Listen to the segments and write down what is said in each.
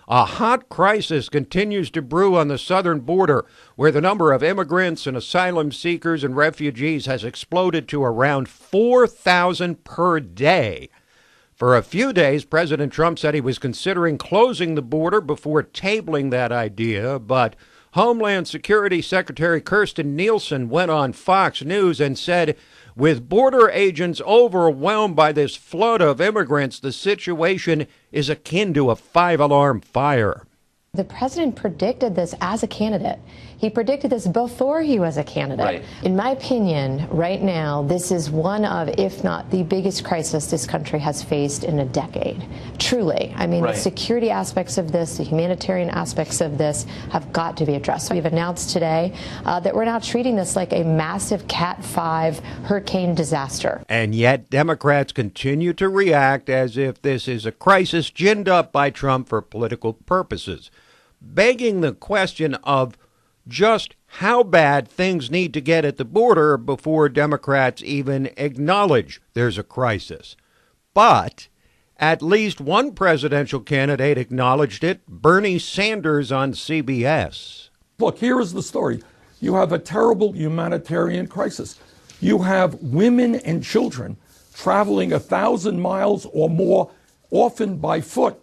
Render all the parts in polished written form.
A hot crisis continues to brew on the southern border, where the number of immigrants and asylum seekers and refugees has exploded to around 4,000 per day. For a few days, President Trump said he was considering closing the border before tabling that idea, but Homeland Security Secretary Kirstjen Nielsen went on Fox News and said, with border agents overwhelmed by this flood of immigrants, the situation is akin to a five-alarm fire. The president predicted this as a candidate. He predicted this before he was a candidate. Right. In my opinion, right now, this is one of, if not the biggest crisis this country has faced in a decade. Truly. I mean, Right. The security aspects of this, the humanitarian aspects of this have got to be addressed. We've announced today that we're now treating this like a massive Cat 5 hurricane disaster. And yet Democrats continue to react as if this is a crisis ginned up by Trump for political purposes, begging the question of just how bad things need to get at the border before Democrats even acknowledge there's a crisis. But at least one presidential candidate acknowledged it, Bernie Sanders on CBS. Look, here is the story. You have a terrible humanitarian crisis. You have women and children traveling 1,000 miles or more, often by foot,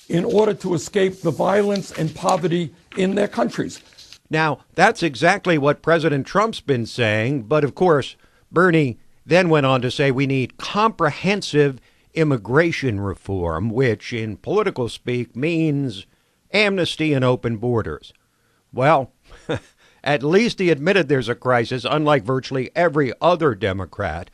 in order to escape the violence and poverty in their countries. Now, that's exactly what President Trump's been saying, but of course, Bernie then went on to say we need comprehensive immigration reform, which in political speak means amnesty and open borders. Well, at least he admitted there's a crisis, unlike virtually every other Democrat.